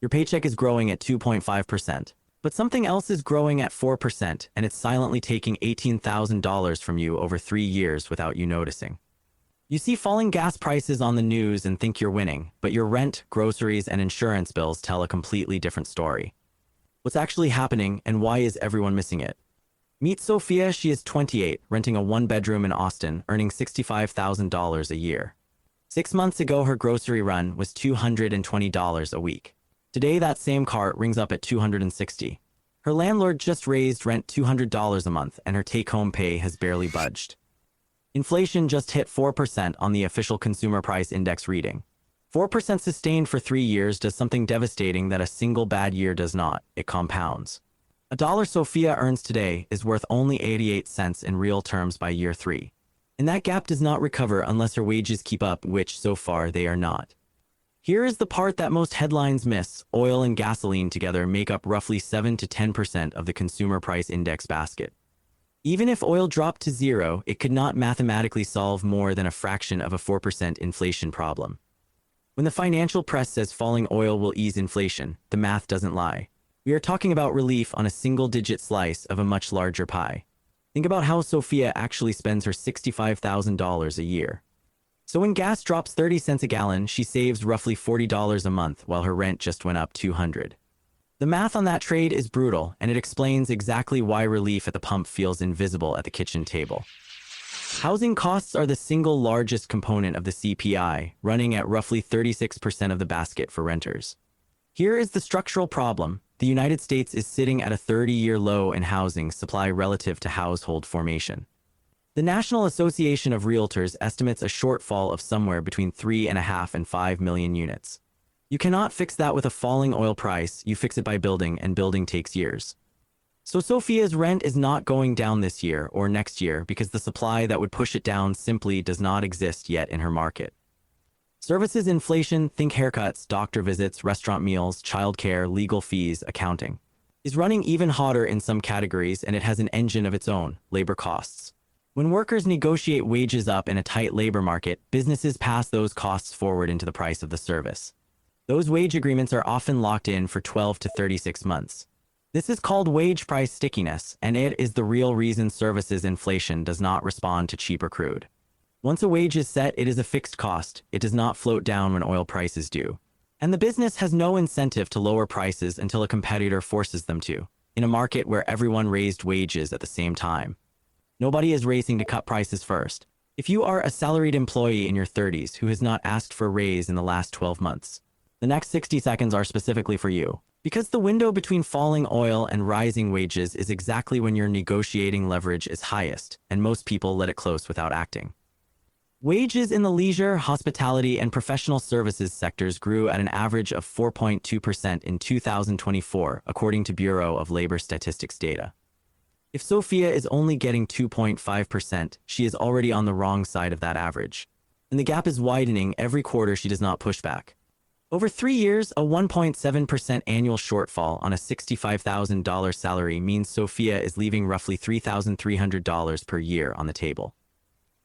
Your paycheck is growing at 2.5%. But something else is growing at 4%, and it's silently taking $18,000 from you over 3 years without you noticing. You see falling gas prices on the news and think you're winning, but your rent, groceries, and insurance bills tell a completely different story. What's actually happening, and why is everyone missing it? Meet Sophia. She is 28, renting a one-bedroom in Austin, earning $65,000 a year. 6 months ago, her grocery run was $220 a week. Today, that same cart rings up at $260. Her landlord just raised rent $200 a month, and her take-home pay has barely budged. Inflation just hit 4% on the official Consumer Price Index reading. 4% sustained for 3 years does something devastating that a single bad year does not. It compounds. A dollar Sophia earns today is worth only 88 cents in real terms by year 3. And that gap does not recover unless her wages keep up, which so far they are not. Here is the part that most headlines miss. Oil and gasoline together make up roughly 7 to 10% of the Consumer Price Index basket. Even if oil dropped to zero, it could not mathematically solve more than a fraction of a 4% inflation problem. When the financial press says falling oil will ease inflation, the math doesn't lie. We are talking about relief on a single-digit slice of a much larger pie. Think about how Sophia actually spends her $65,000 a year. So when gas drops 30 cents a gallon, she saves roughly $40 a month while her rent just went up $200. The math on that trade is brutal, and it explains exactly why relief at the pump feels invisible at the kitchen table. Housing costs are the single largest component of the CPI, running at roughly 36% of the basket for renters. Here is the structural problem. The United States is sitting at a 30-year low in housing supply relative to household formation. The National Association of Realtors estimates a shortfall of somewhere between 3.5 and 5 million units. You cannot fix that with a falling oil price. You fix it by building, and building takes years. So Sophia's rent is not going down this year or next year because the supply that would push it down simply does not exist yet in her market. Services inflation, think haircuts, doctor visits, restaurant meals, childcare, legal fees, accounting, is running even hotter in some categories, and it has an engine of its own: labor costs. When workers negotiate wages up in a tight labor market, businesses pass those costs forward into the price of the service. Those wage agreements are often locked in for 12 to 36 months. This is called wage price stickiness, and it is the real reason services inflation does not respond to cheaper crude. Once a wage is set, it is a fixed cost. It does not float down when oil prices do. And the business has no incentive to lower prices until a competitor forces them to, in a market where everyone raised wages at the same time. Nobody is racing to cut prices first. If you are a salaried employee in your 30s who has not asked for a raise in the last 12 months, the next 60 seconds are specifically for you. Because the window between falling oil and rising wages is exactly when your negotiating leverage is highest, and most people let it close without acting. Wages in the leisure, hospitality, and professional services sectors grew at an average of 4.2% in 2024, according to Bureau of Labor Statistics data. If Sophia is only getting 2.5%, she is already on the wrong side of that average. And the gap is widening every quarter she does not push back. Over 3 years, a 1.7% annual shortfall on a $65,000 salary means Sophia is leaving roughly $3,300 per year on the table.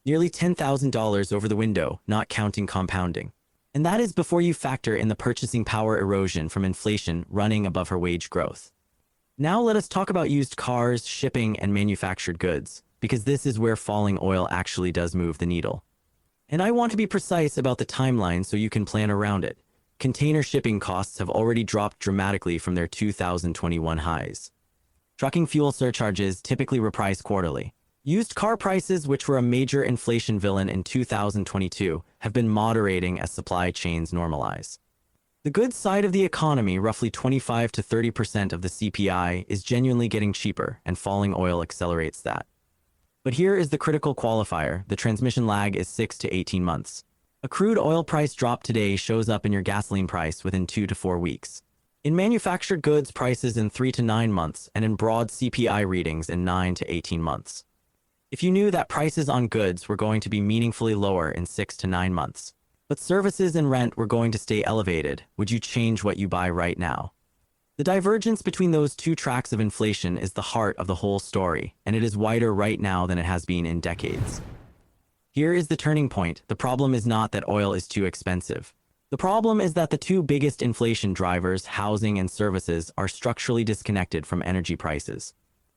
Nearly $10,000 over the window, not counting compounding. And that is before you factor in the purchasing power erosion from inflation running above her wage growth. Now let us talk about used cars, shipping, and manufactured goods, because this is where falling oil actually does move the needle. And I want to be precise about the timeline so you can plan around it. Container shipping costs have already dropped dramatically from their 2021 highs. Trucking fuel surcharges typically reprise quarterly. Used car prices, which were a major inflation villain in 2022, have been moderating as supply chains normalize. The goods side of the economy, roughly 25 to 30% of the CPI, is genuinely getting cheaper, and falling oil accelerates that. But here is the critical qualifier: the transmission lag is 6 to 18 months. A crude oil price drop today shows up in your gasoline price within 2 to 4 weeks. In manufactured goods, prices in 3 to 9 months, and in broad CPI readings in 9 to 18 months. If you knew that prices on goods were going to be meaningfully lower in 6 to 9 months, but services and rent were going to stay elevated, would you change what you buy right now? The divergence between those two tracks of inflation is the heart of the whole story, and it is wider right now than it has been in decades. Here is the turning point. The problem is not that oil is too expensive. The problem is that the two biggest inflation drivers, housing and services, are structurally disconnected from energy prices.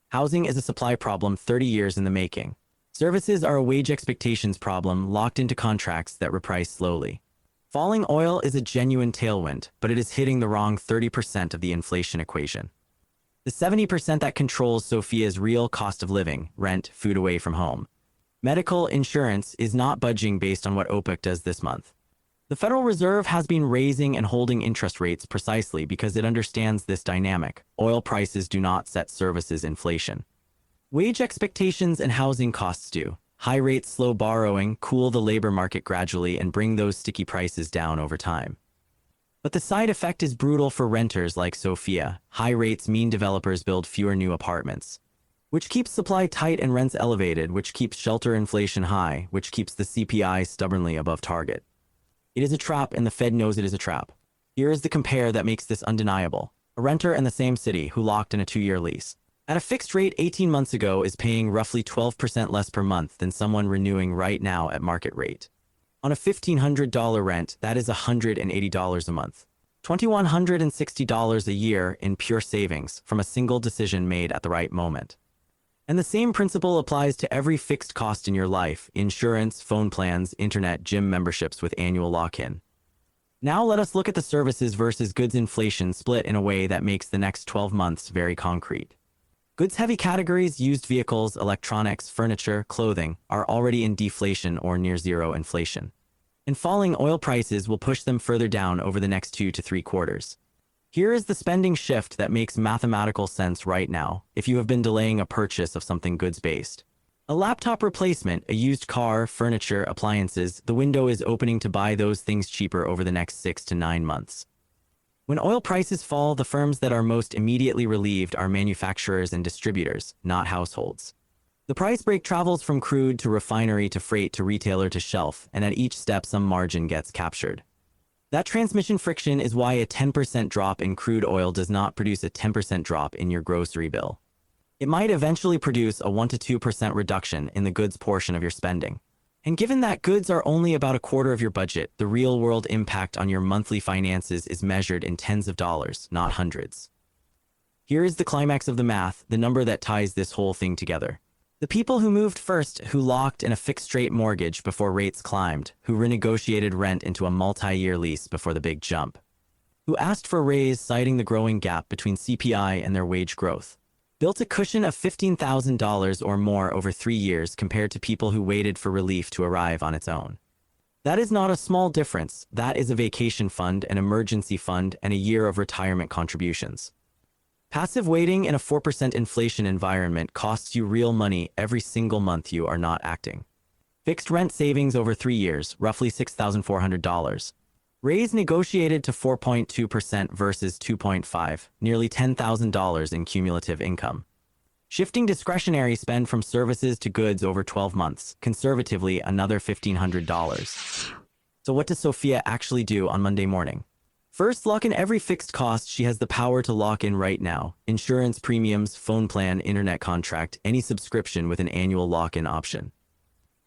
Housing is a supply problem 30 years in the making. Services are a wage expectations problem locked into contracts that reprice slowly. Falling oil is a genuine tailwind, but it is hitting the wrong 30% of the inflation equation. The 70% that controls Sophia's real cost of living, rent, food away from home. Medical insurance is not budging based on what OPEC does this month. The Federal Reserve has been raising and holding interest rates precisely because it understands this dynamic. Oil prices do not set services inflation. Wage expectations and housing costs do. High rates slow borrowing, cool the labor market gradually, and bring those sticky prices down over time. But the side effect is brutal for renters like Sophia. High rates mean developers build fewer new apartments, which keeps supply tight and rents elevated, which keeps shelter inflation high, which keeps the CPI stubbornly above target. It is a trap, and the Fed knows it is a trap. Here is the compare that makes this undeniable. A renter in the same city who locked in a 2-year lease at a fixed rate 18 months ago is paying roughly 12% less per month than someone renewing right now at market rate. On a $1,500 rent, that is $180 a month. $2,160 a year in pure savings from a single decision made at the right moment. And the same principle applies to every fixed cost in your life: insurance, phone plans, internet, gym memberships with annual lock-in. Now let us look at the services versus goods inflation split in a way that makes the next 12 months very concrete. Goods-heavy categories, used vehicles, electronics, furniture, clothing, are already in deflation or near zero inflation. And falling oil prices will push them further down over the next 2 to 3 quarters. Here is the spending shift that makes mathematical sense right now if you have been delaying a purchase of something goods-based. A laptop replacement, a used car, furniture, appliances, the window is opening to buy those things cheaper over the next 6 to 9 months. When oil prices fall, the firms that are most immediately relieved are manufacturers and distributors, not households. The price break travels from crude to refinery to freight to retailer to shelf, and at each step some margin gets captured. That transmission friction is why a 10% drop in crude oil does not produce a 10% drop in your grocery bill. It might eventually produce a 1 to 2% reduction in the goods portion of your spending. And given that goods are only about a quarter of your budget, the real-world impact on your monthly finances is measured in tens of dollars, not hundreds. Here is the climax of the math, the number that ties this whole thing together. The people who moved first, who locked in a fixed-rate mortgage before rates climbed, who renegotiated rent into a multi-year lease before the big jump, who asked for a raise citing the growing gap between CPI and their wage growth, built a cushion of $15,000 or more over 3 years compared to people who waited for relief to arrive on its own. That is not a small difference. That is a vacation fund, an emergency fund, and a year of retirement contributions. Passive waiting in a 4% inflation environment costs you real money every single month you are not acting. Fixed rent savings over 3 years, roughly $6,400. Raise negotiated to 4.2% versus 2.5%, nearly $10,000 in cumulative income. Shifting discretionary spend from services to goods over 12 months, conservatively another $1,500. So what does Sophia actually do on Monday morning? First, lock in every fixed cost she has the power to lock in right now: insurance premiums, phone plan, internet contract, any subscription with an annual lock-in option.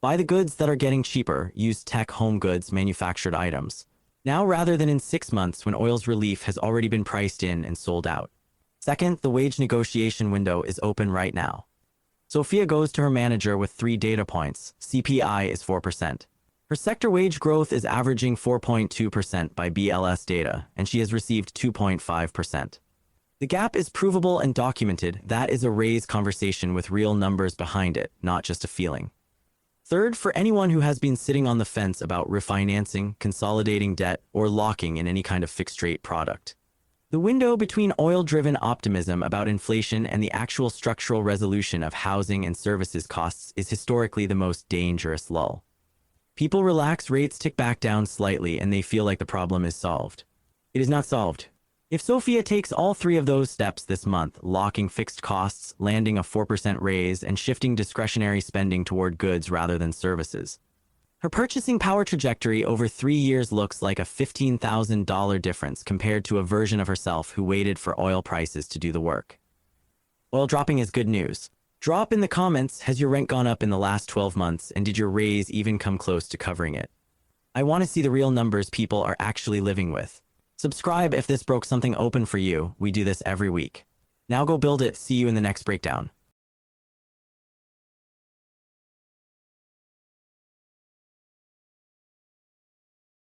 Buy the goods that are getting cheaper, use tech, home goods, manufactured items. Now rather than in 6 months when oil's relief has already been priced in and sold out. Second, the wage negotiation window is open right now. Sophia goes to her manager with 3 data points. CPI is 4%. Her sector wage growth is averaging 4.2% by BLS data, and she has received 2.5%. The gap is provable and documented. That is a raise conversation with real numbers behind it, not just a feeling. Third, for anyone who has been sitting on the fence about refinancing, consolidating debt, or locking in any kind of fixed-rate product, the window between oil-driven optimism about inflation and the actual structural resolution of housing and services costs is historically the most dangerous lull. People relax, rates tick back down slightly, and they feel like the problem is solved. It is not solved. If Sophia takes all 3 of those steps this month, locking fixed costs, landing a 4% raise, and shifting discretionary spending toward goods rather than services, her purchasing power trajectory over 3 years looks like a $15,000 difference compared to a version of herself who waited for oil prices to do the work. Oil dropping is good news. Drop in the comments, has your rent gone up in the last 12 months, and did your raise even come close to covering it? I want to see the real numbers people are actually living with. Subscribe if this broke something open for you. We do this every week. Now go build it. See you in the next breakdown.